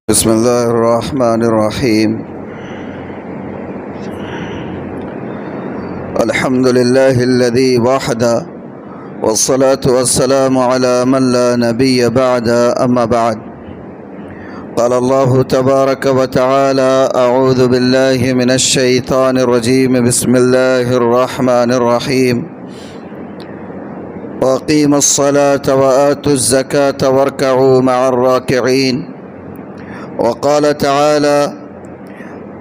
بسم الله الرحمن الرحيم. الحمد لله الذي وحده والصلاة والسلام على من لا نبي بعد. أما بعد، قال الله تبارك وتعالى: أعوذ بالله من الشيطان الرجيم. بسم الله الرحمن الرحيم. وأقيموا الصلاة وآتوا الزكاة واركعوا مع الراكعين. وقال تعالى: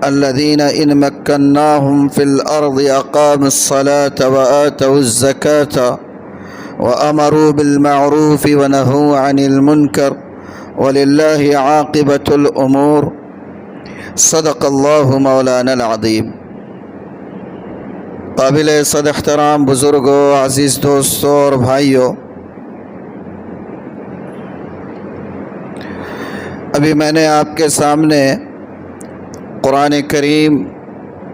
الذين إن مكناهم في الأرض أقاموا الصلاة وآتوا الزكاة وأمروا بالمعروف ونهوا عن المنكر ولله عاقبة الأمور. صدق اللہ مولانا العظیم. قابل صد احترام بزرگوں، عزیز دوستوں اور بھائیوں، ابھی میں نے آپ کے سامنے قرآن کریم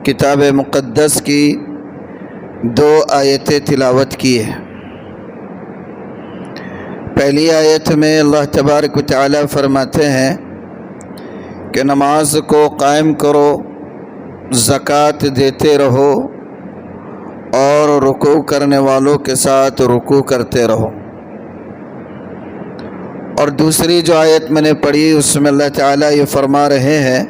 کتاب مقدس کی 2 آیتیں تلاوت کی ہے۔ پہلی آیت میں اللہ تبارک و تعالی فرماتے ہیں کہ نماز کو قائم کرو، زکوٰۃ دیتے رہو اور رکوع کرنے والوں کے ساتھ رکوع کرتے رہو۔ اور دوسری جو آیت میں نے پڑھی اس میں اللہ تعالیٰ یہ فرما رہے ہیں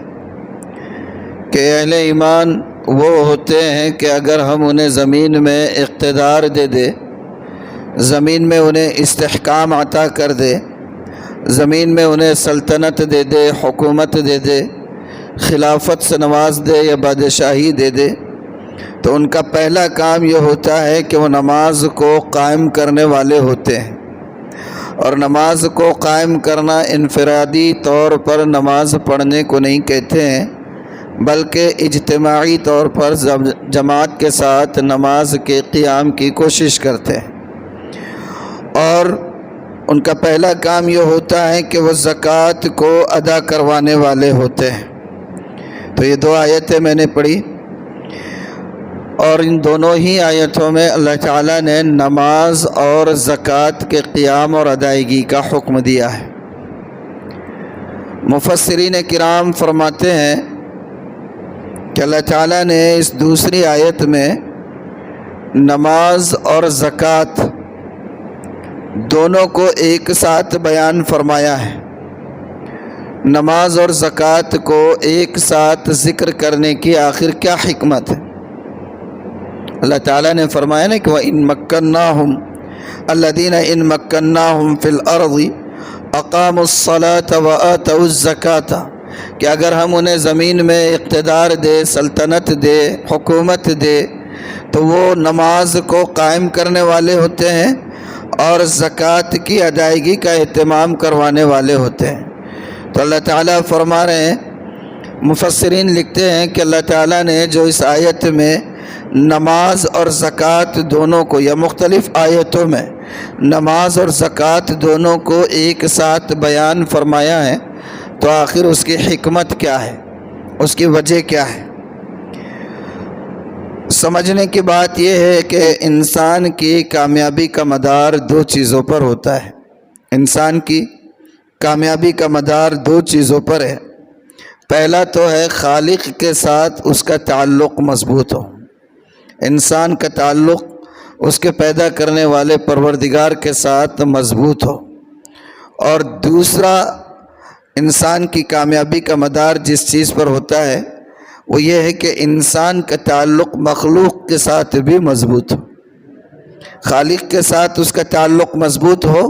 کہ اہل ایمان وہ ہوتے ہیں کہ اگر ہم انہیں زمین میں اقتدار دے دیں، زمین میں انہیں استحکام عطا کر دے، زمین میں انہیں سلطنت دے دے، حکومت دے دے، خلافت سے نواز دے یا بادشاہی دے دے، تو ان کا پہلا کام یہ ہوتا ہے کہ وہ نماز کو قائم کرنے والے ہوتے ہیں۔ اور نماز کو قائم کرنا انفرادی طور پر نماز پڑھنے کو نہیں کہتے ہیں، بلکہ اجتماعی طور پر جماعت کے ساتھ نماز کے قیام کی کوشش کرتے ہیں۔ اور ان کا پہلا کام یہ ہوتا ہے کہ وہ زکوٰۃ کو ادا کروانے والے ہوتے ہیں۔ تو یہ 2 آیتیں میں نے پڑھی، اور ان دونوں ہی آیتوں میں اللہ تعالیٰ نے نماز اور زکوٰۃ کے قیام اور ادائیگی کا حکم دیا ہے۔ مفسرین کرام فرماتے ہیں کہ اللہ تعالیٰ نے اس دوسری آیت میں نماز اور زکوٰۃ دونوں کو ایک ساتھ بیان فرمایا ہے۔ نماز اور زکوٰۃ کو ایک ساتھ ذکر کرنے کی آخر کیا حکمت ہے؟ اللہ تعالیٰ نے فرمایا نا کہ وَإِن مَّكَّنَّاهُمْ الَّذِينَ إِن مَّكَّنَّاهُمْ فِي الْأَرْضِ أَقَامُوا الصَّلَاةَ وَآتَوُا الزَّكَاةَ، کہ اگر ہم انہیں زمین میں اقتدار دے، سلطنت دے، حکومت دے، تو وہ نماز کو قائم کرنے والے ہوتے ہیں اور زکوٰۃ کی ادائیگی کا اہتمام کروانے والے ہوتے ہیں۔ تو اللہ تعالیٰ فرما رہے ہیں، مفسرین لکھتے ہیں کہ اللہ تعالیٰ نے جو اس آیت میں نماز اور زکوٰۃ دونوں کو، یا مختلف آیتوں میں نماز اور زکوٰۃ دونوں کو ایک ساتھ بیان فرمایا ہے، تو آخر اس کی حکمت کیا ہے، اس کی وجہ کیا ہے؟ سمجھنے کی بات یہ ہے کہ انسان کی کامیابی کا مدار 2 چیزوں پر ہوتا ہے۔ انسان کی کامیابی کا مدار 2 چیزوں پر ہے۔ پہلا تو ہے خالق کے ساتھ اس کا تعلق مضبوط ہو، انسان کا تعلق اس کے پیدا کرنے والے پروردگار کے ساتھ مضبوط ہو۔ اور دوسرا، انسان کی کامیابی کا مدار جس چیز پر ہوتا ہے وہ یہ ہے کہ انسان کا تعلق مخلوق کے ساتھ بھی مضبوط ہو، خالق کے ساتھ اس کا تعلق مضبوط ہو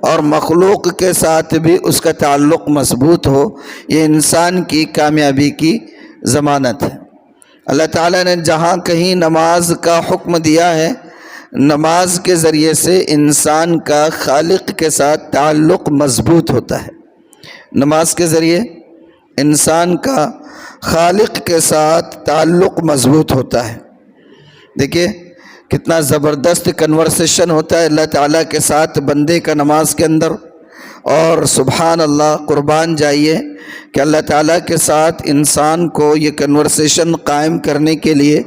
اور مخلوق کے ساتھ بھی اس کا تعلق مضبوط ہو۔ یہ انسان کی کامیابی کی ضمانت ہے۔ اللہ تعالیٰ نے جہاں کہیں نماز کا حکم دیا ہے، نماز کے ذریعے سے انسان کا خالق کے ساتھ تعلق مضبوط ہوتا ہے۔ نماز کے ذریعے انسان کا خالق کے ساتھ تعلق مضبوط ہوتا ہے۔ دیکھیے کتنا زبردست کنورسیشن ہوتا ہے اللہ تعالیٰ کے ساتھ بندے کا نماز کے اندر، اور سبحان اللہ، قربان جائیے کہ اللہ تعالیٰ کے ساتھ انسان کو یہ کنورسیشن قائم کرنے کے لیے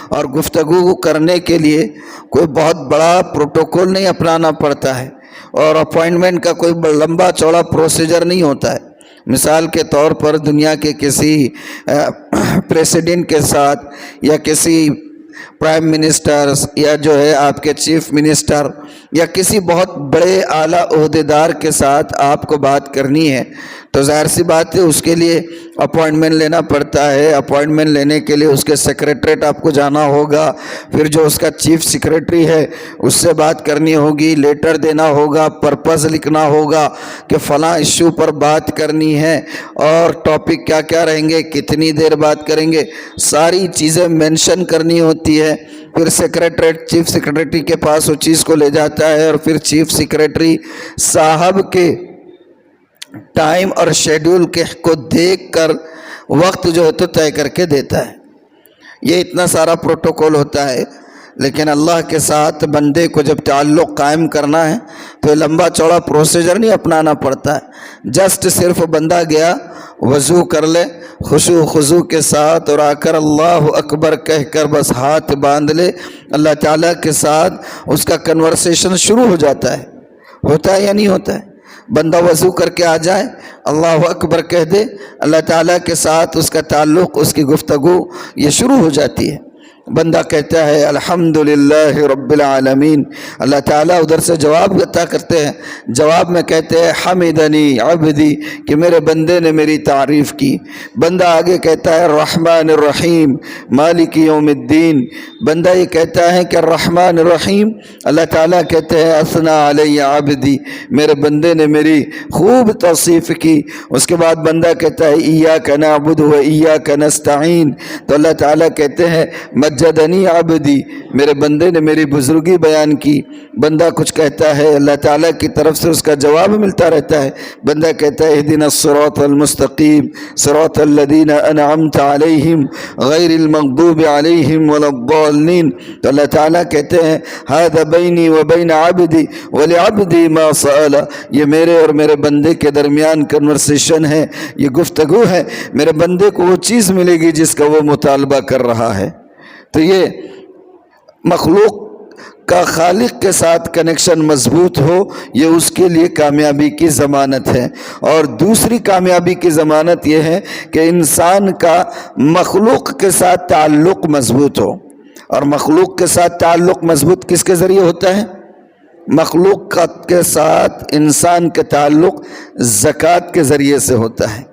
اور گفتگو کرنے کے لیے کوئی بہت بڑا پروٹوکول نہیں اپنانا پڑتا ہے، اور اپوائنٹمنٹ کا کوئی لمبا چوڑا پروسیجر نہیں ہوتا ہے۔ مثال کے طور پر دنیا کے کسی پریسیڈنٹ کے ساتھ یا کسی پرائم منسٹر یا جو ہے آپ کے چیف منسٹر یا کسی بہت بڑے اعلیٰ عہدیدار کے ساتھ آپ کو بات کرنی ہے تو ظاہر سی بات ہے اس کے لیے اپوائنٹمنٹ لینا پڑتا ہے۔ اپوائنٹمنٹ لینے کے لیے اس کے سیکریٹریٹ آپ کو جانا ہوگا، پھر جو اس کا چیف سیکریٹری ہے اس سے بات کرنی ہوگی، لیٹر دینا ہوگا، پرپز لکھنا ہوگا کہ فلاں ایشو پر بات کرنی ہے اور ٹاپک کیا کیا رہیں گے، کتنی دیر بات کریں گے، ساری چیزیں مینشن کرنی ہوتی ہے۔ پھر سیکریٹریٹ چیف سیکریٹری کے پاس وہ چیز کو لے جاتا ہے اور پھر چیف سیکریٹری صاحب کے ٹائم اور شیڈول کو دیکھ کر وقت جو ہے تو طے کر کے دیتا ہے۔ یہ اتنا سارا پروٹوکول ہوتا ہے، لیکن اللہ کے ساتھ بندے کو جب تعلق قائم کرنا ہے تو یہ لمبا چوڑا پروسیجر نہیں اپنانا پڑتا ہے۔ جسٹ صرف بندہ گیا، وضو کر لے خشوع و خضوع کے ساتھ اور آ کر اللہ اکبر کہہ کر بس ہاتھ باندھ لے، اللہ تعالیٰ کے ساتھ اس کا کنورسیشن شروع ہو جاتا ہے۔ ہوتا ہے یا نہیں ہوتا ہے؟ بندہ وضو کر کے آ جائے، اللہ اکبر کہہ دے، اللہ تعالیٰ کے ساتھ اس کا تعلق، اس کی گفتگو یہ شروع ہو جاتی ہے۔ بندہ کہتا ہے الحمدللہ رب العالمین، اللہ تعالیٰ ادھر سے جواب عطا کرتے ہیں، جواب میں کہتے ہیں حمدنی عبدی، کہ میرے بندے نے میری تعریف کی۔ بندہ آگے کہتا ہے الرحمن الرحیم مالک یوم الدین، بندہ یہ کہتا ہے کہ الرحمن الرحیم، اللہ تعالیٰ کہتے ہیں اثنا علی عبدی، میرے بندے نے میری خوب توصیف کی۔ اس کے بعد بندہ کہتا ہے ایاک نعبد و ایاک نستعین، تو اللہ تعالیٰ کہتے ہیں مجدنی عبدی، میرے بندے نے میری بزرگی بیان کی۔ بندہ کچھ کہتا ہے، اللہ تعالیٰ کی طرف سے اس کا جواب ملتا رہتا ہے۔ بندہ کہتا ہے اہدنا الصراط المستقیم صراط الذین انعمت علیہم غیر المغضوب علیہم ولا الضالین، تو اللہ تعالیٰ کہتے ہیں ھذا بینی و بین عبدی ولعبدی ما سأل، یہ میرے اور میرے بندے کے درمیان کنورسیشن ہے، یہ گفتگو ہے، میرے بندے کو وہ چیز ملے گی جس کا وہ مطالبہ کر رہا ہے۔ تو یہ مخلوق کا خالق کے ساتھ کنیکشن مضبوط ہو، یہ اس کے لیے کامیابی کی ضمانت ہے۔ اور دوسری کامیابی کی ضمانت یہ ہے کہ انسان کا مخلوق کے ساتھ تعلق مضبوط ہو۔ اور مخلوق کے ساتھ تعلق مضبوط کس کے ذریعے ہوتا ہے؟ مخلوق کے ساتھ انسان کا تعلق زکوٰۃ کے ذریعے سے ہوتا ہے۔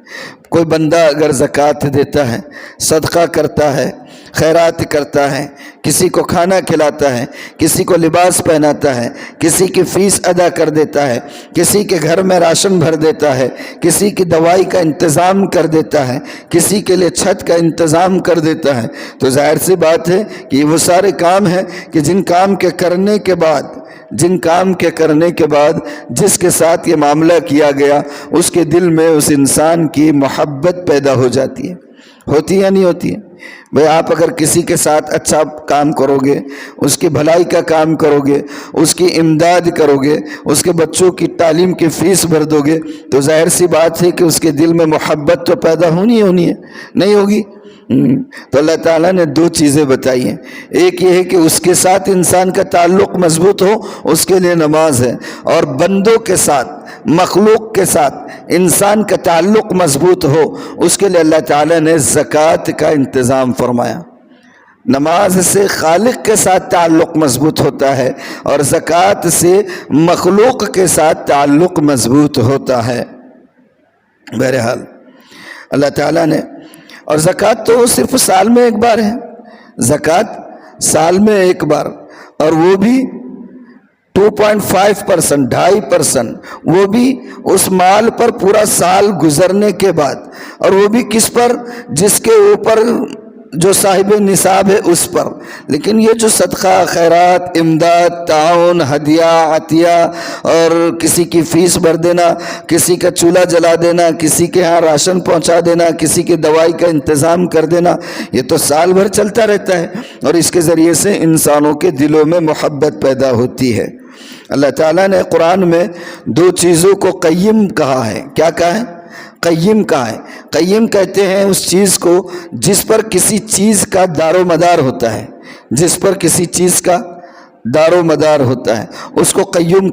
کوئی بندہ اگر زکوٰۃ دیتا ہے، صدقہ کرتا ہے، خیرات کرتا ہے، کسی کو کھانا کھلاتا ہے، کسی کو لباس پہناتا ہے، کسی کی فیس ادا کر دیتا ہے، کسی کے گھر میں راشن بھر دیتا ہے، کسی کی دوائی کا انتظام کر دیتا ہے، کسی کے لیے چھت کا انتظام کر دیتا ہے، تو ظاہر سی بات ہے کہ یہ وہ سارے کام ہیں کہ جن کام کے کرنے کے بعد جس کے ساتھ یہ معاملہ کیا گیا اس کے دل میں اس انسان کی محبت پیدا ہو جاتی ہے۔ ہوتی ہے یا نہیں ہوتی ہے؟ بھئی آپ اگر کسی کے ساتھ اچھا کام کرو گے، اس کی بھلائی کا کام کرو گے، اس کی امداد کرو گے، اس کے بچوں کی تعلیم کی فیس بھر دو گے، تو ظاہر سی بات ہے کہ اس کے دل میں محبت تو پیدا ہونی ہے، نہیں ہوگی؟ تو اللہ تعالیٰ نے دو چیزیں بتائی ہیں۔ ایک یہ ہے کہ اس کے ساتھ انسان کا تعلق مضبوط ہو، اس کے لیے نماز ہے، اور بندوں کے ساتھ، مخلوق کے ساتھ انسان کا تعلق مضبوط ہو، اس کے لیے اللہ تعالیٰ نے زکوٰۃ کا انتظام فرمایا۔ نماز سے خالق کے ساتھ تعلق مضبوط ہوتا ہے اور زکوٰۃ سے مخلوق کے ساتھ تعلق مضبوط ہوتا ہے۔ بہرحال اللہ تعالیٰ نے، اور زکوٰۃ تو صرف سال میں ایک بار ہے، زکوٰۃ سال میں ایک بار، اور وہ بھی 2.5%، 2.5%، وہ بھی اس مال پر پورا سال گزرنے کے بعد، اور وہ بھی کس پر؟ جس کے اوپر جو صاحب نصاب ہے اس پر۔ لیکن یہ جو صدقہ، خیرات، امداد، تعاون، ہدیہ، عطیہ، اور کسی کی فیس بھر دینا، کسی کا چولہا جلا دینا، کسی کے ہاں راشن پہنچا دینا، کسی کی دوائی کا انتظام کر دینا، یہ تو سال بھر چلتا رہتا ہے، اور اس کے ذریعے سے انسانوں کے دلوں میں محبت پیدا ہوتی ہے۔ اللہ تعالیٰ نے قرآن میں دو چیزوں کو قیم کہا ہے. کیا کہا ہے؟ قیم کہا ہے. قیم کہتے ہیں اس چیز کو جس پر کسی چیز کا دار و مدار ہوتا ہے، جس پر کسی چیز کا دار و مدار ہوتا ہے، اس کو قیم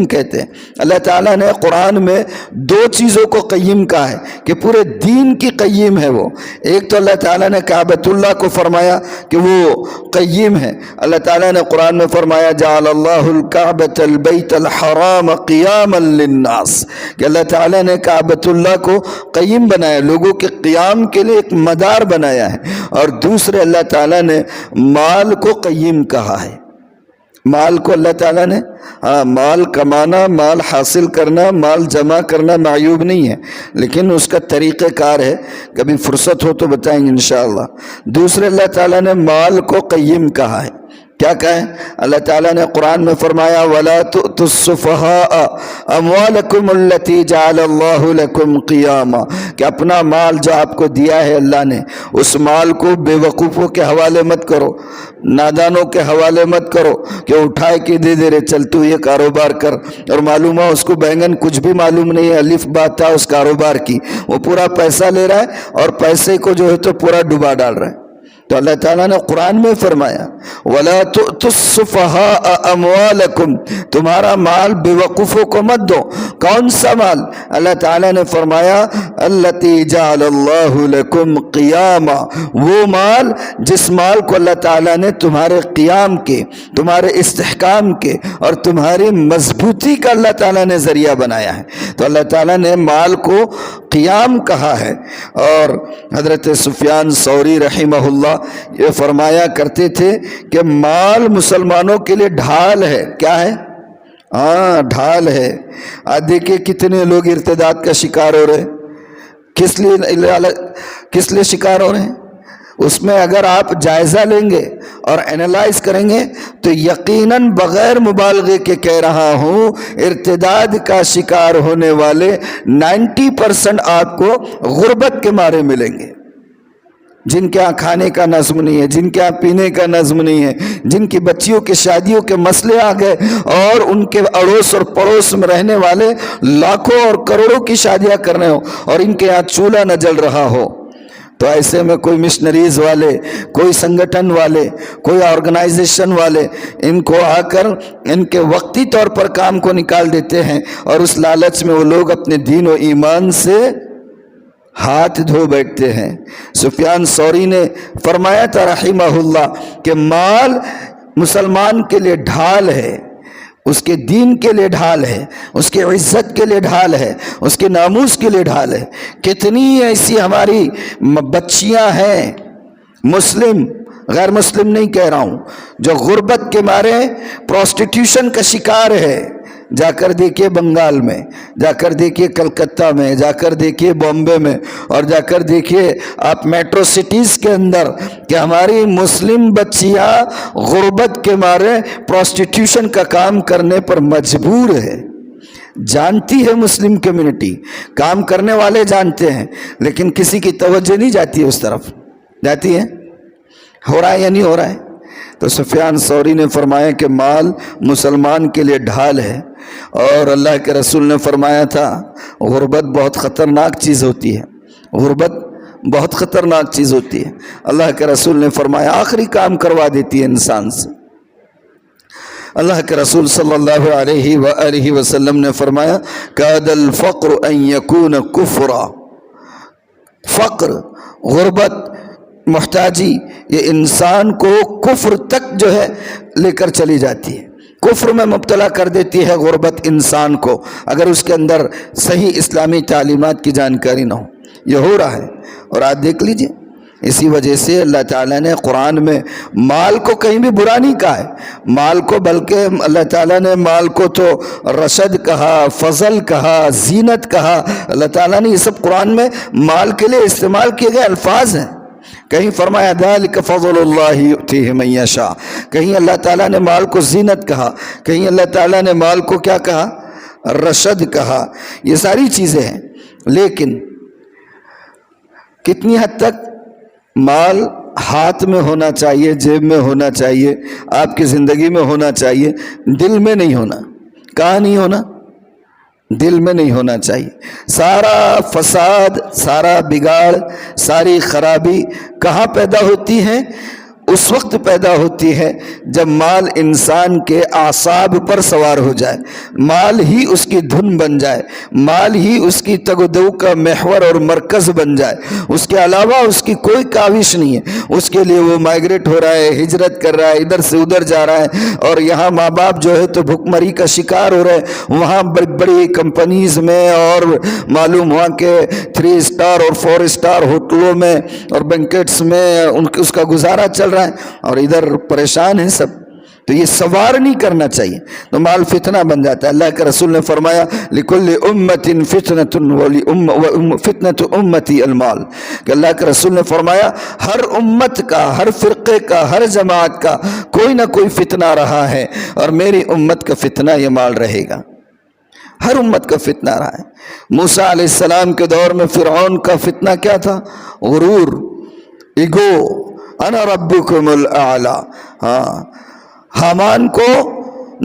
کہتے ہیں. اللہ تعالیٰ نے قرآن میں دو چیزوں کو قیم کہا ہے کہ پورے دین کی قیم ہے وہ. ایک تو اللہ تعالیٰ نے کعبۃ اللہ کو فرمایا کہ وہ قیم ہے. اللہ تعالیٰ نے قرآن میں فرمایا جعل اللہ الکعبۃ البیت الحرام قیاما للناس، کہ اللہ تعالیٰ نے کعبۃ اللہ کو قیم بنایا، لوگوں کے قیام کے لیے ایک مدار بنایا ہے. اور دوسرے اللہ تعالیٰ نے مال کو قیم کہا ہے. مال کو اللہ تعالیٰ نے مال کمانا، مال حاصل کرنا، مال جمع کرنا معیوب نہیں ہے، لیکن اس کا طریقہ کار ہے. کبھی فرصت ہو تو بتائیں گے انشاءاللہ. دوسرے اللہ تعالیٰ نے مال کو قیم کہا ہے. کیا کہیں؟ اللہ تعالیٰ نے قرآن میں فرمایا وَلَا تُؤْتُوا السُّفَهَاءَ أَمْوَالَكُمُ الَّتِي جَعَلَ اللَّهُ لَكُمْ قِيَامًا، کہ اپنا مال جو آپ کو دیا ہے اللہ نے، اس مال کو بے وقوفوں کے حوالے مت کرو، نادانوں کے حوالے مت کرو کہ اٹھائے کے دے دے رہے چل تو یہ کاروبار کر، اور معلوم ہے اس کو بینگن کچھ بھی معلوم نہیں ہے، الف بات تھا اس کاروبار کی، وہ پورا پیسہ لے رہا ہے اور پیسے کو جو ہے تو پورا ڈبا ڈال رہا ہے. تو اللہ تعالیٰ نے قرآن میں فرمایا وَلَا تُؤْتُوا السُّفَهَاءَ أَمْوَالَكُمْ، تمہارا مال بے وقوفوں کو مت دو. کون سا مال؟ اللہ تعالیٰ نے فرمایا الَّتِي جَعَلَ اللَّهُ لَكُمْ قِيَامًا، وہ مال جس مال کو اللہ تعالیٰ نے تمہارے قیام کے، تمہارے استحکام کے اور تمہاری مضبوطی کا اللہ تعالیٰ نے ذریعہ بنایا ہے. تو اللہ تعالیٰ نے مال کو قیام کہا ہے. اور حضرت سفیان ثوری رحمہ اللہ یہ فرمایا کرتے تھے کہ مال مسلمانوں کے لیے ڈھال ہے. کیا ہے؟ ڈھال ہے. آج دیکھیں کتنے لوگ ارتداد کا شکار ہو رہے. کس لیے شکار ہو رہے ہیں؟ اس میں اگر آپ جائزہ لیں گے اور اینالائز کریں گے تو یقیناً بغیر مبالغے کے کہہ رہا ہوں ارتداد کا شکار ہونے والے 90% آپ کو غربت کے مارے ملیں گے. جن کے ہاں کھانے کا نظم نہیں ہے، جن کے ہاں پینے کا نظم نہیں ہے، جن کی بچیوں کے شادیوں کے مسئلے آ گئے اور ان کے اڑوس اور پڑوس میں رہنے والے لاکھوں اور کروڑوں کی شادیاں کرنے ہو اور ان کے ہاں چولہا نہ جل رہا ہو، تو ایسے میں کوئی مشنریز والے، کوئی سنگٹھن والے، کوئی آرگنائزیشن والے ان کو آ کر ان کے وقتی طور پر کام کو نکال دیتے ہیں اور اس لالچ میں وہ لوگ اپنے دین و ایمان سے ہاتھ دھو بیٹھتے ہیں. سفیان ثوری نے فرمایا تھا رحمہ اللہ کہ مال مسلمان کے لیے ڈھال ہے، اس کے دین کے لیے ڈھال ہے، اس کے عزت کے لیے ڈھال ہے، اس کے ناموس کے لیے ڈھال ہے. کتنی ایسی ہماری بچیاں ہیں، مسلم غیر مسلم نہیں کہہ رہا ہوں، جو غربت کے مارے پروسٹیٹیوشن کا شکار ہے. جا کر دیکھیے بنگال میں، جا کر دیکھیے کلکتہ میں، جا کر دیکھیے بامبے میں، اور جا کر دیکھیے آپ میٹرو سٹیز کے اندر کہ ہماری مسلم بچیاں غربت کے مارے پروسٹیٹیوشن کا کام کرنے پر مجبور ہے. جانتی ہے مسلم کمیونٹی، کام کرنے والے جانتے ہیں، لیکن کسی کی توجہ نہیں جاتی ہے اس طرف. جاتی ہے؟ ہو رہا ہے یا نہیں ہو رہا ہے؟ تو سفیان ثوری نے فرمایا کہ مال مسلمان کے لیے ڈھال ہے. اور اللہ کے رسول نے فرمایا تھا غربت بہت خطرناک چیز ہوتی ہے، غربت بہت خطرناک چیز ہوتی ہے. اللہ کے رسول نے فرمایا آخری کام کروا دیتی ہے انسان سے. اللہ کے رسول صلی اللہ علیہ وآلہ وسلم نے فرمایا کاد الفقر ان یکون کفرا، فقر، غربت، محتاجی یہ انسان کو کفر تک جو ہے لے کر چلی جاتی ہے، کفر میں مبتلا کر دیتی ہے غربت انسان کو اگر اس کے اندر صحیح اسلامی تعلیمات کی جانکاری نہ ہو. یہ ہو رہا ہے. اور آج دیکھ لیجئے اسی وجہ سے اللہ تعالیٰ نے قرآن میں مال کو کہیں بھی برا نہیں کہا ہے. مال کو بلکہ اللہ تعالیٰ نے مال کو تو رشد کہا، فضل کہا، زینت کہا. اللہ تعالیٰ نے یہ سب قرآن میں مال کے لیے استعمال کیے گئے الفاظ ہیں. کہیں فرمایا ذالک فضل اللہ یؤتیہ من یشاء، کہیں اللہ تعالیٰ نے مال کو زینت کہا، کہیں اللہ تعالیٰ نے مال کو کیا کہا؟ رشد کہا. یہ ساری چیزیں ہیں. لیکن کتنی حد تک مال ہاتھ میں ہونا چاہیے، جیب میں ہونا چاہیے، آپ کی زندگی میں ہونا چاہیے، دل میں نہیں ہونا۔ کہاں نہیں ہونا؟ دل میں نہیں ہونا چاہیے۔ سارا فساد، سارا بگاڑ، ساری خرابی کہاں پیدا ہوتی ہے؟ اس وقت پیدا ہوتی ہے جب مال انسان کے اعصاب پر سوار ہو جائے، مال ہی اس کی دھن بن جائے، مال ہی اس کی تگ و دو کا محور اور مرکز بن جائے، اس کے علاوہ اس کی کوئی کاوش نہیں ہے۔ اس کے لیے وہ مائگریٹ ہو رہا ہے، ہجرت کر رہا ہے، ادھر سے ادھر جا رہا ہے، اور یہاں ماں باپ جو ہے تو بھوکمری کا شکار ہو رہے ہیں، وہاں بڑی بڑی کمپنیز میں اور معلوم ہوا کہ 3 اسٹار اور 4 اسٹار ہوٹلوں میں اور بینکٹس میں اس کا گزارا چل رہا ہے، اور ادھر پریشان ہیں سب۔ تو یہ سوار نہیں کرنا چاہیے، تو مال فتنہ بن جاتا ہے۔ اللہ کے رسول نے فرمایا لِكُلِّ أُمَّةٍ فِتْنَةٌ وَفِتْنَةُ أُمَّتِي الْمَالِ، کہ اللہ کے رسول نے فرمایا ہر امت کا، ہر فرقے کا، ہر جماعت کا کوئی نہ کوئی فتنہ رہا ہے، اور میری امت کا فتنہ یہ مال رہے گا۔ ہر امت کا فتنہ رہا ہے۔ موسیٰ علیہ السلام کے دور میں فرعون کا فتنہ کیا تھا؟ غرور، ایگو، انا ربکم الاعلی۔ حامان کو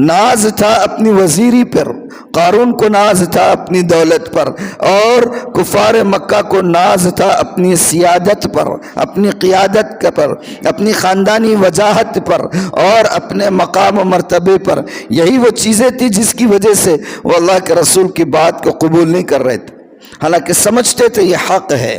ناز تھا اپنی وزیری پر، قارون کو ناز تھا اپنی دولت پر، اور کفار مکہ کو ناز تھا اپنی سیادت پر، اپنی قیادت پر، اپنی خاندانی وجاہت پر، اور اپنے مقام و مرتبے پر۔ یہی وہ چیزیں تھی جس کی وجہ سے وہ اللہ کے رسول کی بات کو قبول نہیں کر رہے تھے، حالانکہ سمجھتے تھے یہ حق ہے۔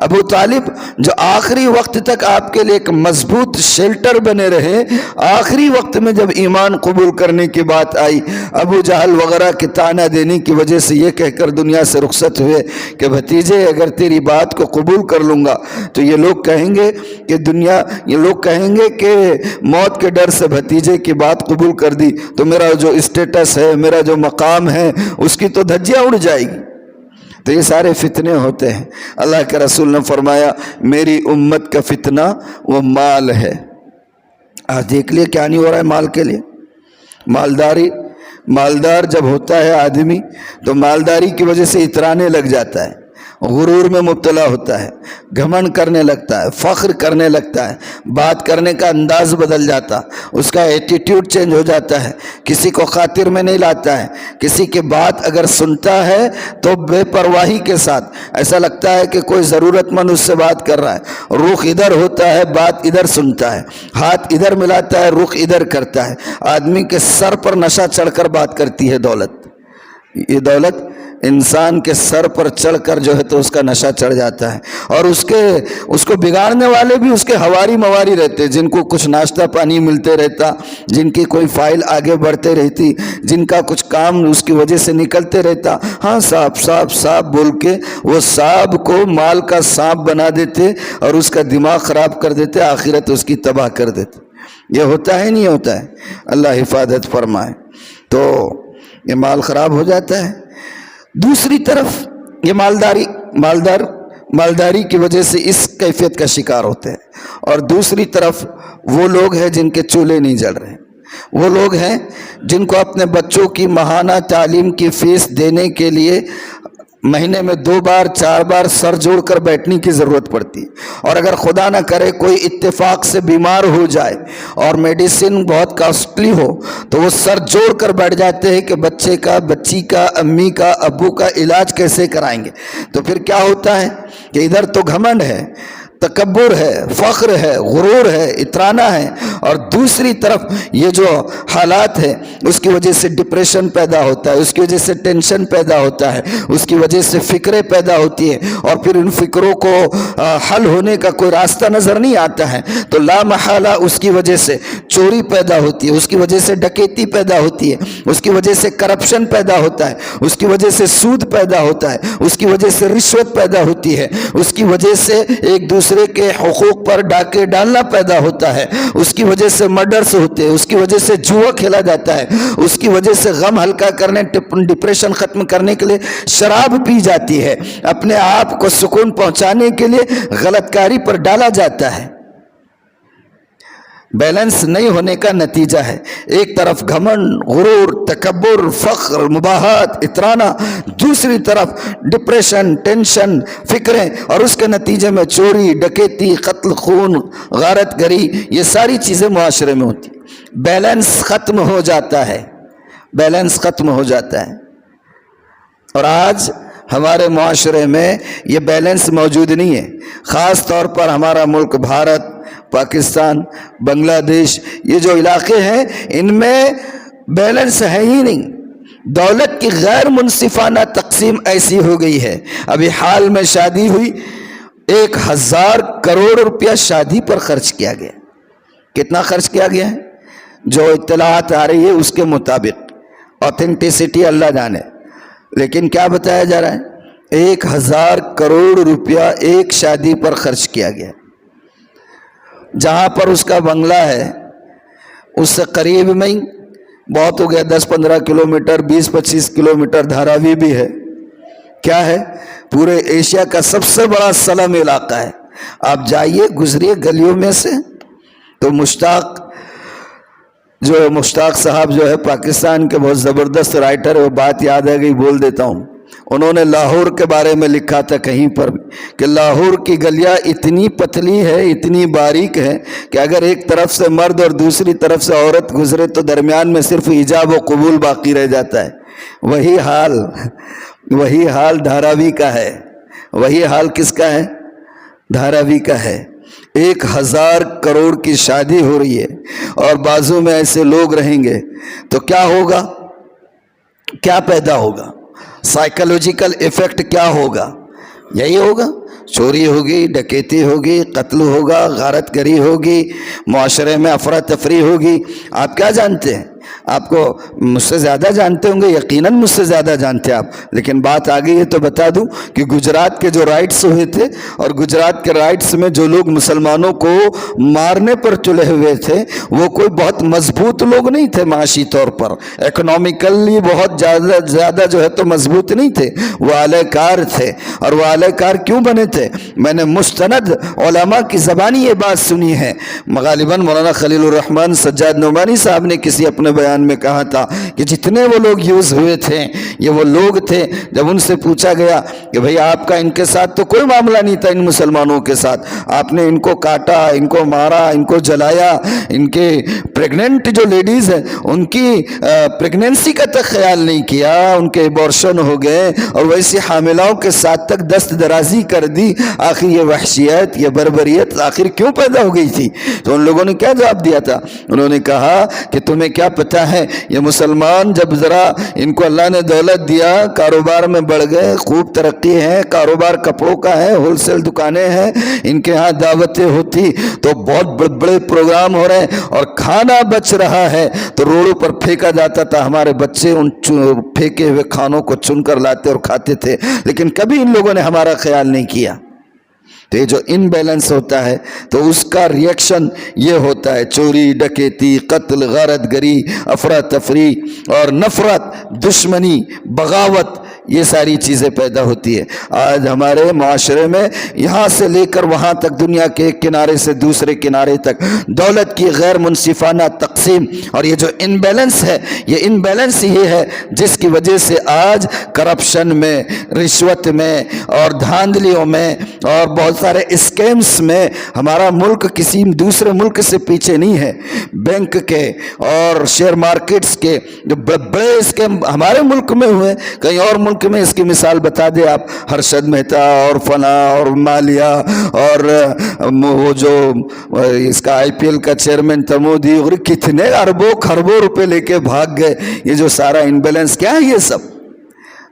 ابو طالب جو آخری وقت تک آپ کے لیے ایک مضبوط شیلٹر بنے رہے، آخری وقت میں جب ایمان قبول کرنے کی بات آئی، ابو جہل وغیرہ کے طعنہ دینے کی وجہ سے یہ کہہ کر دنیا سے رخصت ہوئے کہ بھتیجے اگر تیری بات کو قبول کر لوں گا تو یہ لوگ کہیں گے کہ موت کے ڈر سے بھتیجے کی بات قبول کر دی تو میرا جو اسٹیٹس ہے، میرا جو مقام ہے، اس کی تو دھجیاں اڑ جائے گی۔ تو یہ سارے فتنے ہوتے ہیں۔ اللہ کے رسول نے فرمایا میری امت کا فتنہ وہ مال ہے۔ آج دیکھ لیے کیا نہیں ہو رہا ہے مال کے لیے۔ مالدار جب ہوتا ہے آدمی تو مالداری کی وجہ سے اترانے لگ جاتا ہے، غرور میں مبتلا ہوتا ہے، گھمنڈ کرنے لگتا ہے، فخر کرنے لگتا ہے، بات کرنے کا انداز بدل جاتا، اس کا ایٹیٹیوڈ چینج ہو جاتا ہے، کسی کو خاطر میں نہیں لاتا ہے، کسی کی بات اگر سنتا ہے تو بے پرواہی کے ساتھ، ایسا لگتا ہے کہ کوئی ضرورت مند اس سے بات کر رہا ہے، رخ ادھر ہوتا ہے، بات ادھر سنتا ہے، ہاتھ ادھر ملاتا ہے، رخ ادھر کرتا ہے۔ آدمی کے سر پر نشہ چڑھ کر بات کرتی ہے دولت، یہ دولت انسان کے سر پر چڑھ کر جو ہے تو اس کا نشہ چڑھ جاتا ہے، اور اس کو بگاڑنے والے بھی اس کے ہواری مواری رہتے، جن کو کچھ ناشتہ پانی ملتے رہتا، جن کی کوئی فائل آگے بڑھتے رہتی، جن کا کچھ کام اس کی وجہ سے نکلتے رہتا، ہاں صاحب بول کے وہ صاحب کو مال کا سانپ بنا دیتے اور اس کا دماغ خراب کر دیتے، آخرت اس کی تباہ کر دیتے۔ یہ ہوتا ہے نہیں ہوتا ہے؟ اللہ حفاظت فرمائے۔ تو یہ مال خراب ہو جاتا ہے۔ دوسری طرف یہ مالداری کی وجہ سے اس کیفیت کا شکار ہوتے ہیں، اور دوسری طرف وہ لوگ ہیں جن کے چولہے نہیں جل رہے، وہ لوگ ہیں جن کو اپنے بچوں کی ماہانہ تعلیم کی فیس دینے کے لیے مہینے میں 2 بار 4 بار سر جوڑ کر بیٹھنے کی ضرورت پڑتی ہے، اور اگر خدا نہ کرے کوئی اتفاق سے بیمار ہو جائے اور میڈیسن بہت کاسٹلی ہو تو وہ سر جوڑ کر بیٹھ جاتے ہیں کہ بچے کا، بچی کا، امی کا، ابو کا علاج کیسے کرائیں گے۔ تو پھر کیا ہوتا ہے کہ ادھر تو گھمنڈ ہے، تکبر ہے، فخر ہے، غرور ہے، اترانا ہے، اور دوسری طرف یہ جو حالات ہے اس کی وجہ سے ڈپریشن پیدا ہوتا ہے، اس کی وجہ سے ٹینشن پیدا ہوتا ہے، اس کی وجہ سے فکریں پیدا ہوتی ہیں، اور پھر ان فکروں کو حل ہونے کا کوئی راستہ نظر نہیں آتا ہے، تو لا محالہ اس کی وجہ سے چوری پیدا ہوتی ہے، اس کی وجہ سے ڈکیتی پیدا ہوتی ہے، اس کی وجہ سے کرپشن پیدا ہوتا ہے، اس کی وجہ سے سود پیدا ہوتا ہے، اس کی وجہ سے رشوت پیدا ہوتی ہے، اس کی وجہ سے ایک دوسرے کے حقوق پر ڈاکے ڈالنا پیدا ہوتا ہے، اس کی وجہ سے مرڈرز ہوتے ہیں، اس کی وجہ سے جوا کھیلا جاتا ہے، اس کی وجہ سے غم ہلکا کرنے، ڈپریشن ختم کرنے کے لیے شراب پی جاتی ہے، اپنے آپ کو سکون پہنچانے کے لیے غلط کاری پر ڈالا جاتا ہے۔ بیلنس نہیں ہونے کا نتیجہ ہے. ایک طرف گھمنڈ، غرور، تکبر، فخر، مباحات، اترانا، دوسری طرف ڈپریشن، ٹینشن، فکریں، اور اس کے نتیجے میں چوری، ڈکیتی، قتل، خون، غارت گری، یہ ساری چیزیں معاشرے میں ہوتی. بیلنس ختم ہو جاتا ہے، بیلنس ختم ہو جاتا ہے. اور آج ہمارے معاشرے میں یہ بیلنس موجود نہیں ہے. خاص طور پر ہمارا ملک بھارت، پاکستان، بنگلہ دیش، یہ جو علاقے ہیں ان میں بیلنس ہے ہی نہیں. دولت کی غیر منصفانہ تقسیم ایسی ہو گئی ہے. ابھی حال میں شادی ہوئی، 1000 کروڑ روپیہ شادی پر خرچ کیا گیا. کتنا خرچ کیا گیا ہے؟ جو اطلاعات آ رہی ہے اس کے مطابق، اوتھینٹسٹی اللہ جانے، لیکن کیا بتایا جا رہا ہے 1000 کروڑ روپیہ ایک شادی پر خرچ کیا گیا. جہاں پر اس کا بنگلہ ہے اس سے قریب میں ہی، بہت ہو گیا 10-15 کلومیٹر، 20-25 کلومیٹر دھاراوی بھی ہے. کیا ہے؟ پورے ایشیا کا سب سے بڑا سلم علاقہ ہے. آپ جائیے، گزریے گلیوں میں سے تو مشتاق صاحب جو ہے پاکستان کے بہت زبردست رائٹر ہے، وہ بات یاد ہے گئی، بول دیتا ہوں. انہوں نے لاہور کے بارے میں لکھا تھا کہیں پر کہ لاہور کی گلیاں اتنی پتلی ہے، اتنی باریک ہے کہ اگر ایک طرف سے مرد اور دوسری طرف سے عورت گزرے تو درمیان میں صرف ایجاب و قبول باقی رہ جاتا ہے. وہی حال دھاراوی کا ہے. وہی حال کس کا ہے؟ دھاراوی کا ہے. 1000 کروڑ کی شادی ہو رہی ہے اور بازو میں ایسے لوگ رہیں گے تو کیا ہوگا؟ کیا پیدا ہوگا؟ سائیکولوجیکل ایفیکٹ کیا ہوگا؟ یہی ہوگا، چوری ہوگی، ڈکیتی ہوگی، قتل ہوگا، غارت گری ہوگی، معاشرے میں افراتفری ہوگی. آپ کیا جانتے ہیں؟ آپ کو مجھ سے زیادہ جانتے ہوں گے، یقیناً مجھ سے زیادہ جانتے ہیں آپ، لیکن بات آ گئی ہے تو بتا دوں کہ گجرات کے جو رائٹس ہوئے تھے، اور گجرات کے رائٹس میں جو لوگ مسلمانوں کو مارنے پر تلے ہوئے تھے وہ کوئی بہت مضبوط لوگ نہیں تھے معاشی طور پر، اکنامیکلی بہت زیادہ جو ہے تو مضبوط نہیں تھے، وہ اعلی کار تھے. اور وہ اعلی کار کیوں بنے تھے؟ میں نے مستند علماء کی زبانی یہ بات سنی ہے. غالباً مولانا خلیل الرحمن سجاد نعمانی صاحب نے کسی اپنے بیان میں کہا تھا کہ جتنے وہ لوگ یوز ہوئے تھے یہ وہ لوگ تھے جب ان سے پوچھا گیا کہ بھئی آپ کا ان کے ساتھ تو کوئی معاملہ نہیں تھا، ان مسلمانوں کے ساتھ آپ نے ان کو کاٹا، ان کو مارا، ان کو جلایا، ان کے پریگننٹ جو لیڈیز ہیں ان کی پریگننسی کا تک خیال نہیں کیا، ان کے ابورشن ہو گئے اور ویسی حاملاؤں کے ساتھ تک دست درازی کر دی. آخر یہ وحشیت، یہ بربریت آخر کیوں پیدا ہو گئی تھی؟ تو ان لوگوں نے کیا جواب دیا تھا؟ انہوں نے کہا کہ تمہیں کیا پتا ہے، یہ مسلمان جب ذرا ان کو اللہ نے دولت دیا، کاروبار میں بڑھ گئے، خوب ترقی ہے، کاروبار کپڑوں کا ہے، ہول سیل دکانیں ہیں، ان کے ہاں دعوتیں ہوتی تو بہت بڑے بڑے پروگرام ہو رہے ہیں اور کھانا بچ رہا ہے تو روڈوں پر پھینکا جاتا تھا. ہمارے بچے ان پھینکے ہوئے کھانوں کو چن کر لاتے اور کھاتے تھے، لیکن کبھی ان لوگوں نے ہمارا خیال نہیں کیا. تو یہ جو ان بیلنس ہوتا ہے تو اس کا ریئیکشن یہ ہوتا ہے، چوری، ڈکیتی، قتل، غارت گری، افراتفری اور نفرت، دشمنی، بغاوت، یہ ساری چیزیں پیدا ہوتی ہے. آج ہمارے معاشرے میں یہاں سے لے کر وہاں تک، دنیا کے ایک کنارے سے دوسرے کنارے تک دولت کی غیر منصفانہ تقسیم، اور یہ جو ان بیلنس ہے، یہ ان بیلنس ہی ہے جس کی وجہ سے آج کرپشن میں، رشوت میں اور دھاندلیوں میں اور بہت سارے اسکیمز میں ہمارا ملک کسی دوسرے ملک سے پیچھے نہیں ہے. بینک کے اور شیئر مارکیٹس کے جو بڑے اسکیم ہمارے ملک میں ہوئے، کہیں اور ملک میں اس کی مثال بتا دے آپ، ہرشد مہتا اور فنا اور مالیہ اور وہ جو اس کا IPL کا چیئرمین تمودی، اور کتنے اربوں خربوں روپے لے کے بھاگ گئے. یہ جو سارا ان بیلنس کیا ہے یہ سب؟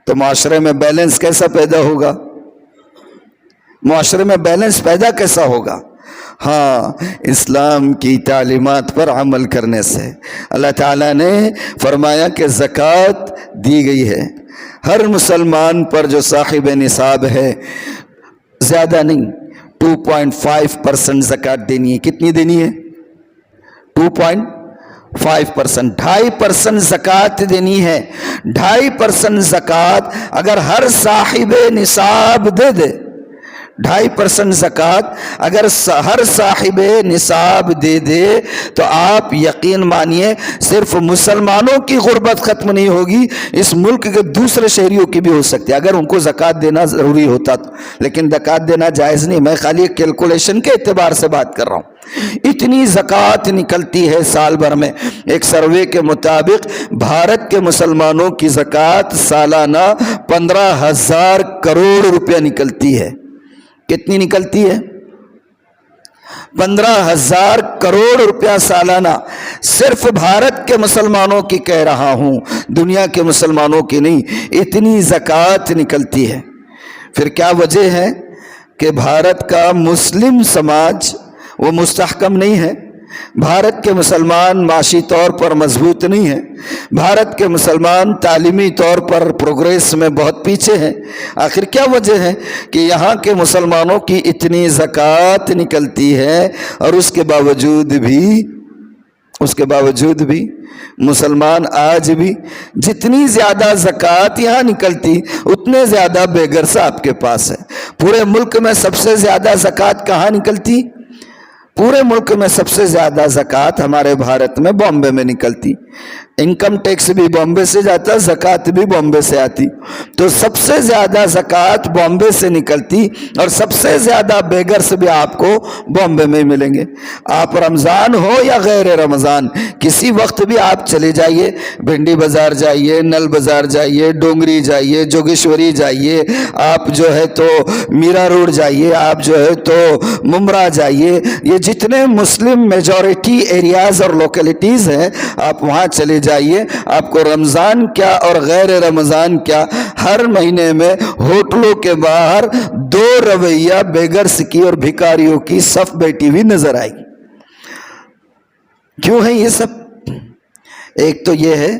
تو معاشرے میں بیلنس کیسا پیدا ہوگا؟ معاشرے میں بیلنس پیدا کیسا ہوگا؟ ہاں، اسلام کی تعلیمات پر عمل کرنے سے. اللہ تعالیٰ نے فرمایا کہ زکوٰۃ دی گئی ہے ہر مسلمان پر جو صاحب نصاب ہے، زیادہ نہیں، 2.5% زکوٰۃ دینی ہے. کتنی دینی ہے؟ 2.5%، 2.5% زکوٰۃ دینی ہے. 2.5% زکوٰۃ اگر ہر صاحب نصاب دے دے، 2.5% زکوٰۃ اگر ہر صاحب نصاب دے دے تو آپ یقین مانیے صرف مسلمانوں کی غربت ختم نہیں ہوگی، اس ملک کے دوسرے شہریوں کی بھی ہو سکتی ہے اگر ان کو زکوٰۃ دینا ضروری ہوتا تو، لیکن زکوٰۃ دینا جائز نہیں، میں خالی کیلکولیشن کے اعتبار سے بات کر رہا ہوں۔ اتنی زکوٰۃ نکلتی ہے سال بھر میں۔ ایک سروے کے مطابق بھارت کے مسلمانوں کی زکوٰۃ سالانہ 15,000 کروڑ روپیہ نکلتی ہے۔ کتنی نکلتی ہے؟ 15,000 کروڑ روپیہ سالانہ، صرف بھارت کے مسلمانوں کی کہہ رہا ہوں، دنیا کے مسلمانوں کی نہیں، اتنی زکوٰۃ نکلتی ہے۔ پھر کیا وجہ ہے کہ بھارت کا مسلم سماج وہ مستحکم نہیں ہے، بھارت کے مسلمان معاشی طور پر مضبوط نہیں ہیں، بھارت کے مسلمان تعلیمی طور پر پروگریس میں بہت پیچھے ہیں؟ آخر کیا وجہ ہے کہ یہاں کے مسلمانوں کی اتنی زکوٰۃ نکلتی ہے اور اس کے باوجود بھی مسلمان آج بھی جتنی زیادہ زکوٰۃ یہاں نکلتی اتنے زیادہ بیگرس آپ کے پاس ہے۔ پورے ملک میں سب سے زیادہ زکوٰۃ کہاں نکلتی؟ پورے ملک میں سب سے زیادہ زکوٰۃ ہمارے بھارت میں بامبے میں نکلتی۔ انکم ٹیکس بھی بامبے سے جاتا، زکوٰۃ بھی بامبے سے آتی، تو سب سے زیادہ زکوٰۃ بامبے سے نکلتی اور سب سے زیادہ بیگرس بھی آپ کو بامبے میں ملیں گے۔ آپ رمضان ہو یا غیر رمضان کسی وقت بھی آپ چلے جائیے، بھنڈی بازار جائیے، نل بازار جائیے، ڈونگری جائیے، جوگیشوری جائیے، آپ جو ہے تو میرا روڈ جائیے، آپ جو ہے تو ممرا جائیے، یہ جتنے مسلم میجورٹی ایریاز اور لوکیلٹیز ہیں آپ وہاں چلے جائیے، آپ کو رمضان کیا اور غیر رمضان کیا ہر مہینے میں ہوٹلوں کے باہر 2 رویہ بیگرس کی اور بھکاریوں کی صف بیٹھی ہوئی نظر آئے گی۔ کیوں ہے یہ سب؟ ایک تو یہ ہے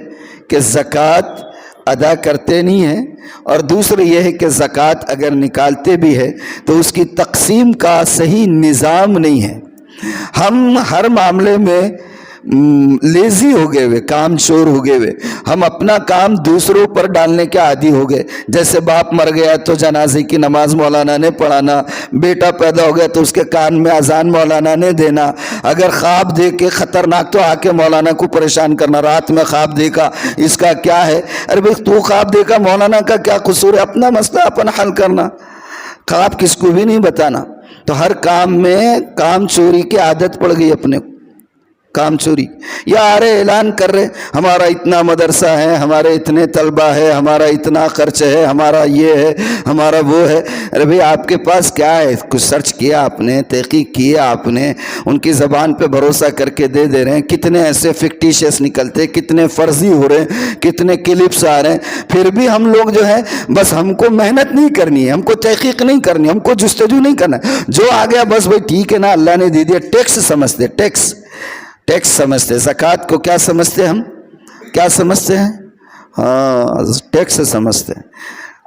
کہ زکوٰۃ ادا کرتے نہیں ہیں، اور دوسرے یہ ہے کہ زکوٰۃ اگر نکالتے بھی ہے تو اس کی تقسیم کا صحیح نظام نہیں ہے۔ ہم ہر معاملے میں لیزی ہو گئے ہوئے، کام چور ہو گئے ہوئے، ہم اپنا کام دوسروں پر ڈالنے کے عادی ہو گئے۔ جیسے باپ مر گیا تو جنازے کی نماز مولانا نے پڑھانا، بیٹا پیدا ہو گیا تو اس کے کان میں اذان مولانا نے دینا، اگر خواب دیکھ کے خطرناک تو آ کے مولانا کو پریشان کرنا، رات میں خواب دیکھا اس کا کیا ہے؟ ارے بھائی تو خواب دیکھا، مولانا کا کیا قصور ہے؟ اپنا مسئلہ اپنا حل کرنا، خواب کس کو بھی نہیں بتانا۔ تو ہر کام میں کام چوری کی عادت پڑ گئی اپنے کو، کام چوری، یا آ رہے اعلان کر رہے ہمارا اتنا مدرسہ ہے، ہمارے اتنے طلبہ ہے، ہمارا اتنا خرچ ہے، ہمارا یہ ہے، ہمارا وہ ہے۔ ارے بھئی آپ کے پاس کیا ہے؟ کچھ سرچ کیا آپ نے؟ تحقیق کیا آپ نے؟ ان کی زبان پہ بھروسہ کر کے دے رہے ہیں۔ کتنے ایسے فکٹیشیس نکلتے، کتنے فرضی ہو رہے ہیں، کتنے کلپس آ رہے ہیں، پھر بھی ہم لوگ جو ہے بس ہم کو محنت نہیں کرنی ہے، ہم کو تحقیق نہیں کرنی، ہم کو جستجو نہیں کرنا، جو آ گیا بس بھئی ٹھیک ہے نا اللہ نے دے دیا۔ ٹیکس سمجھتے، ٹیکس سمجھتے، زکوٰۃ کو کیا سمجھتے؟ ہم کیا سمجھتے ہیں؟ ٹیکس سمجھتے ہیں۔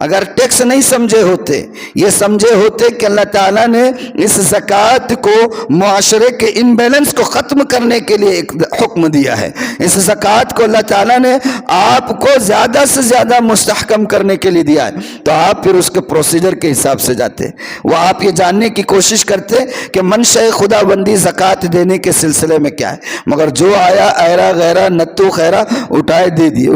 اگر ٹیکس نہیں سمجھے ہوتے، یہ سمجھے ہوتے کہ اللہ تعالیٰ نے اس زکوٰۃ کو معاشرے کے امبیلنس کو ختم کرنے کے لیے ایک حکم دیا ہے، اس زکوٰۃ کو اللہ تعالیٰ نے آپ کو زیادہ سے زیادہ مستحکم کرنے کے لیے دیا ہے، تو آپ پھر اس کے پروسیجر کے حساب سے جاتے، وہ آپ یہ جاننے کی کوشش کرتے کہ منشأ خدا بندی زکوٰۃ دینے کے سلسلے میں کیا ہے، مگر جو آیا ایرا غیرہ نتو خیرہ اٹھائے دے دی۔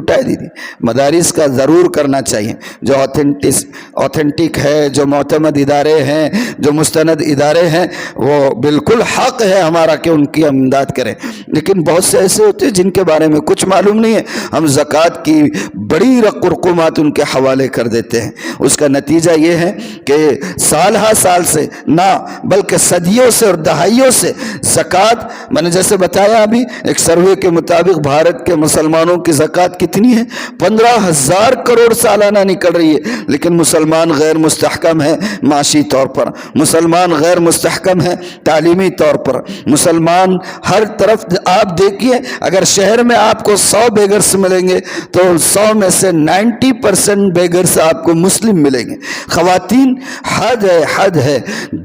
مدارس کا ضرور کرنا چاہیے، جو اوتھینٹک ہے، جو معتمد ادارے ہیں، جو مستند ادارے ہیں، وہ بالکل حق ہے ہمارا کہ ان کی امداد کریں، لیکن بہت سے ایسے ہوتے ہیں جن کے بارے میں کچھ معلوم نہیں ہے، ہم زکوٰۃ کی بڑی رقمات ان کے حوالے کر دیتے ہیں۔ اس کا نتیجہ یہ ہے کہ سال ہا سال سے نہ بلکہ صدیوں سے اور دہائیوں سے زکوٰۃ، میں نے جیسے بتایا ابھی ایک سروے کے مطابق بھارت کے مسلمانوں کی زکوٰۃ کتنی ہے؟ 15,000 کروڑ سالانہ نکل رہی ہے، لیکن مسلمان غیر مستحکم ہے معاشی طور پر، مسلمان غیر مستحکم ہے تعلیمی طور پر، مسلمان ہر طرف آپ دیکھیے، اگر شہر میں آپ کو 100 بیگرس ملیں گے تو 100 میں سے 90% بیگرس آپ کو مسلم ملیں گے۔ خواتین، حد ہے،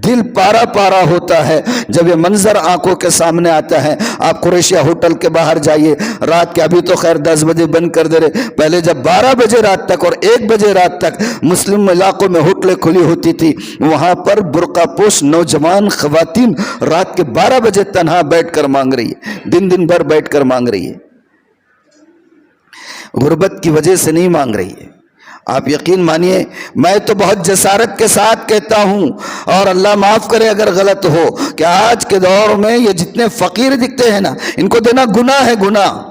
دل پارا ہوتا ہے جب یہ منظر آنکھوں کے سامنے آتا ہے۔ آپ قریشیہ ہوٹل کے باہر جائیے، رات کے، ابھی تو خیر 10 بجے بند کر دے رہے، پہلے جب 12 بجے رات تک اور 1 بجے رات تک تک مسلم علاقوں میں ہوٹلیں کھلی ہوتی تھی، وہاں پر برقع پوش نوجوان خواتین رات کے 12 بجے تنہا بیٹھ کر مانگ رہی ہے، دن بھر بیٹھ کر مانگ رہی ہے، غربت کی وجہ سے نہیں مانگ رہی ہے۔ آپ یقین مانیے، میں تو بہت جسارت کے ساتھ کہتا ہوں، اور اللہ معاف کرے اگر غلط ہو، کہ آج کے دور میں یہ جتنے فقیر دکھتے ہیں نا، ان کو دینا گناہ ہے، گناہ۔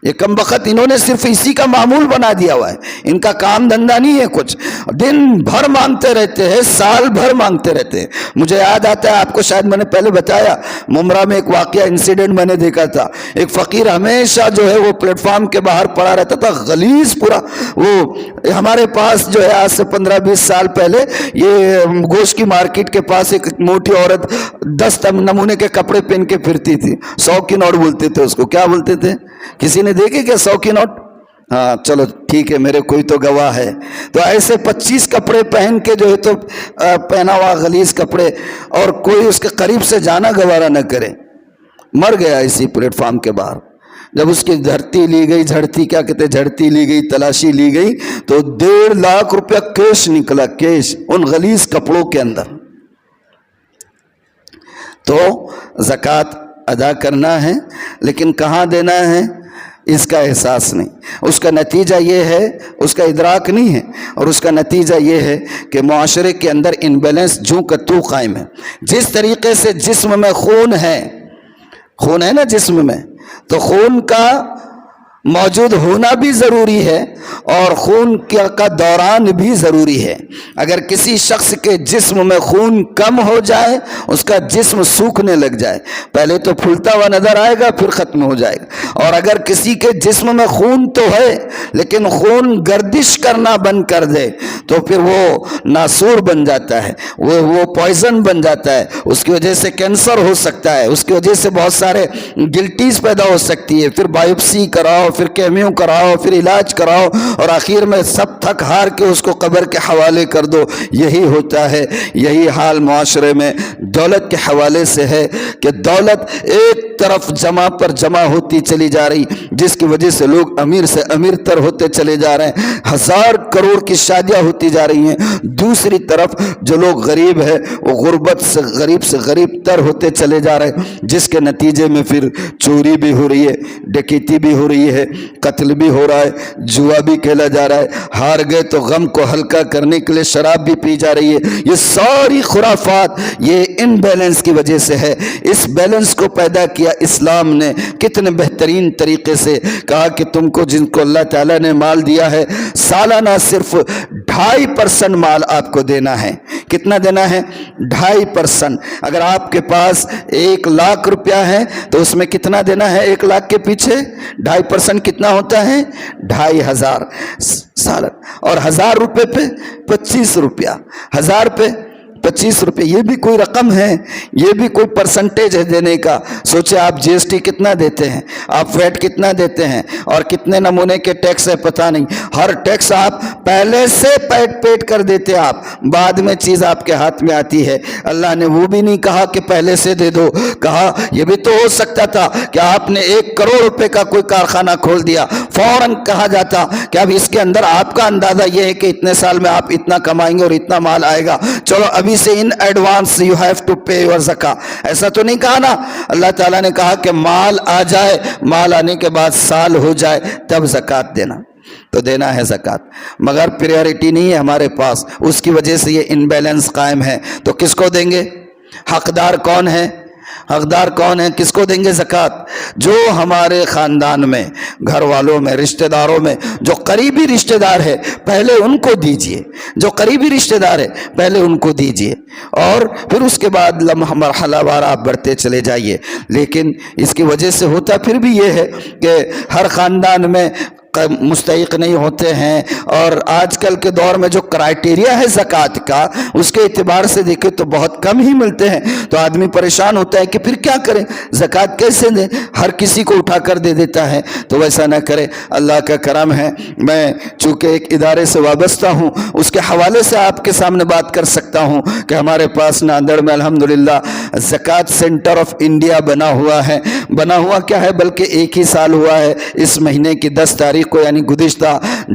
یہ کم بخت انہوں نے صرف اسی کا معمول بنا دیا ہوا ہے، ان کا کام دھندا نہیں ہے کچھ، دن بھر مانگتے رہتے ہیں، سال بھر مانگتے رہتے ہیں۔ مجھے یاد آتا ہے، آپ کو شاید میں نے پہلے بتایا، ممرہ میں ایک واقعہ انسیڈنٹ میں نے دیکھا تھا، ایک فقیر ہمیشہ جو ہے وہ پلیٹ فارم کے باہر پڑا رہتا تھا، غلیظ پورا۔ وہ ہمارے پاس جو ہے آج سے 15-20 سال پہلے یہ گوشت کی مارکیٹ کے پاس ایک موٹی عورت 10 نمونے کے کپڑے پہن کے پھرتی تھی، 100 کی نوٹ بولتے تھے اس کو، کیا بولتے تھے؟ کسی نے دیکھے کیا 100 کی نوٹ؟ ہاں چلو ٹھیک ہے، میرے کوئی تو گواہ ہے۔ تو ایسے 25 کپڑے پہن کے جو ہے تو پہنا ہوا غلیظ کپڑے، اور کوئی اس کے قریب سے جانا گوارا نہ کرے، مر گیا اسی پلیٹ فارم کے باہر۔ جب اس کی دھرتی لی گئی، جھڑتی لی گئی، تلاشی لی گئی، تو 1.5 لاکھ روپیہ کیش نکلا، کیش ان غلیظ کپڑوں کے اندر۔ تو زکوٰۃ ادا کرنا ہے، لیکن کہاں دینا ہے اس کا احساس نہیں، اس کا نتیجہ یہ ہے، اس کا ادراک نہیں ہے، اور اس کا نتیجہ یہ ہے کہ معاشرے کے اندر انبیلنس جوں کا تو قائم ہے۔ جس طریقے سے جسم میں خون ہے نا جسم میں، تو خون کا موجود ہونا بھی ضروری ہے، اور خون کا دوران بھی ضروری ہے۔ اگر کسی شخص کے جسم میں خون کم ہو جائے، اس کا جسم سوکھنے لگ جائے، پہلے تو پھولتا ہوا نظر آئے گا، پھر ختم ہو جائے گا۔ اور اگر کسی کے جسم میں خون تو ہے، لیکن خون گردش کرنا بند کر دے، تو پھر وہ ناسور بن جاتا ہے، وہ پوائزن بن جاتا ہے، اس کی وجہ سے کینسر ہو سکتا ہے، اس کی وجہ سے بہت سارے گلٹیز پیدا ہو سکتی ہے، پھر بایوپسی کراؤ، پھر کیمیو کراؤ، پھر علاج کراؤ، اور آخر میں سب تھک ہار کے اس کو قبر کے حوالے کر دو۔ یہی ہوتا ہے، یہی حال معاشرے میں دولت کے حوالے سے ہے، کہ دولت ایک طرف جمع پر جمع ہوتی چلی جا رہی، جس کی وجہ سے لوگ امیر سے امیر تر ہوتے چلے جا رہے ہیں، 1000 کروڑ کی شادیاں ہوتی جا رہی ہیں۔ دوسری طرف جو لوگ غریب ہیں، وہ غربت سے غریب تر ہوتے چلے جا رہے ہیں، جس کے نتیجے میں پھر چوری بھی ہو رہی ہے، ڈکیتی بھی ہو رہی ہے، قتل بھی ہو رہا ہے، جوا بھی کھیلا جا رہا ہے، ہار گئے تو غم کو ہلکا کرنے کے لیے شراب بھی پی جا رہی ہے۔ یہ ساری خرافات یہ ان بیلنس کی وجہ سے ہے۔ اس بیلنس کو پیدا کیا اسلام نے، کتنے بہترین طریقے سے کہا کہ تم کو جن کو اللہ تعالیٰ نے مال دیا ہے، سالانہ صرف 2.5% مال آپ کو دینا ہے۔ کتنا دینا ہے؟ 2.5%۔ اگر آپ کے پاس 1 لاکھ روپیہ ہے تو اس میں کتنا دینا ہے؟ 1 لاکھ کے پیچھے 2.5% کتنا ہوتا ہے؟ 2,500 سالن۔ اور 1000 روپے پہ 25 روپیہ، 1000 پہ 25 روپے، یہ بھی کوئی رقم ہے، یہ بھی کوئی پرسنٹیج ہے دینے کا۔ سوچے آپ جی ایس ٹی کتنا دیتے ہیں، آپ ویٹ کتنا دیتے ہیں، اور کتنے نمونے کے ٹیکس ہے پتہ نہیں۔ ہر ٹیکس آپ پہلے سے پیٹ کر دیتے، آپ بعد میں چیز آپ کے ہاتھ میں آتی ہے۔ اللہ نے وہ بھی نہیں کہا کہ پہلے سے دے دو، کہا یہ بھی تو ہو سکتا تھا کہ آپ نے 1 کروڑ روپے کا کوئی کارخانہ کھول دیا، فوراً کہا جاتا کہ اب اس کے اندر آپ کا اندازہ یہ ہے کہ اتنے سال میں آپ اتنا کمائیں گے اور اتنا مال آئے گا، چلو ابھی سے in advance you have to pay your زکا۔ ایسا تو نہیں کہا نا، اللہ تعالیٰ نے کہا کہ مال آ جائے، مال آنے کے بعد سال ہو جائے تب زکوٰۃ دینا، تو دینا ہے زکوٰۃ، مگر پریورٹی نہیں ہے ہمارے پاس، اس کی وجہ سے یہ انبیلنس قائم ہے۔ تو کس کو دیں گے؟ حقدار کون ہے؟ حقدار کون ہے؟ کس کو دیں گے زکوٰۃ؟ جو ہمارے خاندان میں، گھر والوں میں، رشتہ داروں میں جو قریبی رشتہ دار ہے پہلے ان کو دیجئے، جو قریبی رشتہ دار ہے پہلے ان کو دیجئے، اور پھر اس کے بعد مرحلہ وار آپ بڑھتے چلے جائیے۔ لیکن اس کی وجہ سے ہوتا پھر بھی یہ ہے کہ ہر خاندان میں مستحق نہیں ہوتے ہیں، اور آج کل کے دور میں جو کرائٹیریا ہے زکوٰۃ کا، اس کے اعتبار سے دیکھیں تو بہت کم ہی ملتے ہیں، تو آدمی پریشان ہوتا ہے کہ پھر کیا کریں، زکوٰۃ کیسے دیں، ہر کسی کو اٹھا کر دے دیتا ہے۔ تو ویسا نہ کرے، اللہ کا کرم ہے، میں چونکہ ایک ادارے سے وابستہ ہوں، اس کے حوالے سے آپ کے سامنے بات کر سکتا ہوں کہ ہمارے پاس ناندیڑ میں الحمدللہ زکوٰۃ سینٹر آف انڈیا بنا ہوا ہے۔ بنا ہوا کیا ہے، بلکہ 1 ہی سال ہوا ہے، اس مہینے کی 10 تاریخ کو، یعنی گزشتہ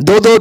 2-2,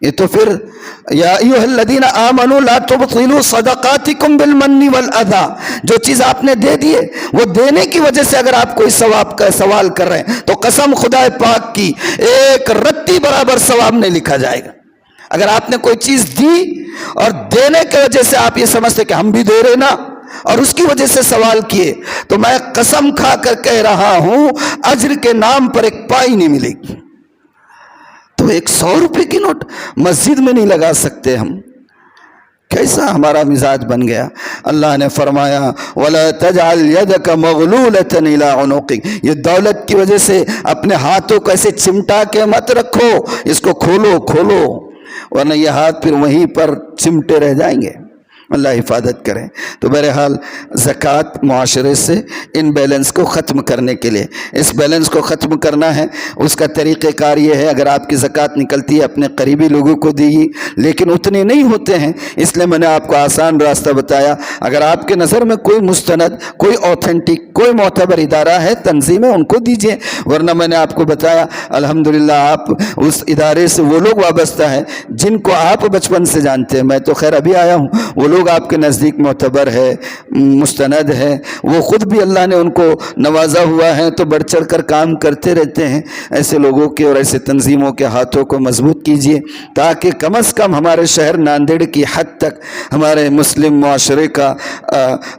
یہ تو پھر یا ایھا الذین آمنوا لا تبطلوا صدقاتکم بالمن والاذی، جو چیز آپ نے دے دیے وہ دینے کی وجہ سے اگر آپ کوئی ثواب کا سوال کر رہے ہیں تو قسم خدا پاک کی ایک رتی برابر ثواب نہیں لکھا جائے گا۔ اگر آپ نے کوئی چیز دی اور دینے کی وجہ سے آپ یہ سمجھتے کہ ہم بھی دے رہے نا اور اس کی وجہ سے سوال کیے، تو میں قسم کھا کر کہہ رہا ہوں اجر کے نام پر ایک پائی نہیں ملے گی۔ تو 100 روپے کی نوٹ مسجد میں نہیں لگا سکتے ہم؟ کیسا ہمارا مزاج بن گیا۔ اللہ نے فرمایا وَلَا تَجْعَلْ يَدَكَ مَغْلُولَةً إِلَىٰ عُنُقِكَ، یہ دولت کی وجہ سے اپنے ہاتھوں کو ایسے چمٹا کے مت رکھو، اس کو کھولو کھولو، ورنہ یہ ہاتھ پھر وہیں پر چمٹے رہ جائیں گے۔ اللہ حفاظت کریں۔ تو بہرحال زکوٰۃ معاشرے سے ان بیلنس کو ختم کرنے کے لیے، اس بیلنس کو ختم کرنا ہے، اس کا طریقہ کار یہ ہے، اگر آپ کی زکوٰۃ نکلتی ہے اپنے قریبی لوگوں کو دیجیے، لیکن اتنے نہیں ہوتے ہیں، اس لیے میں نے آپ کو آسان راستہ بتایا۔ اگر آپ کے نظر میں کوئی مستند، کوئی اوتھینٹک، کوئی معتبر ادارہ ہے، تنظیم ہے، ان کو دیجیے، ورنہ میں نے آپ کو بتایا الحمدللہ آپ اس ادارے سے وہ لوگ وابستہ ہیں جن کو آپ بچپن سے جانتے ہیں۔ میں تو خیر ابھی آیا ہوں، وہ لوگ آپ کے نزدیک معتبر ہے، مستند ہے، وہ خود بھی اللہ نے ان کو نوازا ہوا ہے تو بڑھ چڑھ کر کام کرتے رہتے ہیں۔ ایسے لوگوں کے اور ایسے تنظیموں کے ہاتھوں کو مضبوط کیجیے تاکہ کم از کم ہمارے شہر ناندیڑ کی حد تک ہمارے مسلم معاشرے کا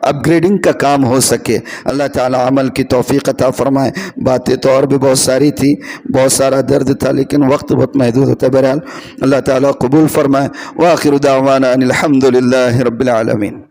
اپ گریڈنگ کا کام ہو سکے۔ اللہ تعالی عمل کی توفیق عطا فرمائے۔ باتیں تو اور بھی بہت ساری تھی، بہت سارا درد تھا، لیکن وقت بہت محدود ہوتا ہے۔ بہرحال اللہ تعالی قبول فرمائے۔ وآخر دعوانا ان الحمد للہ رب العالمین۔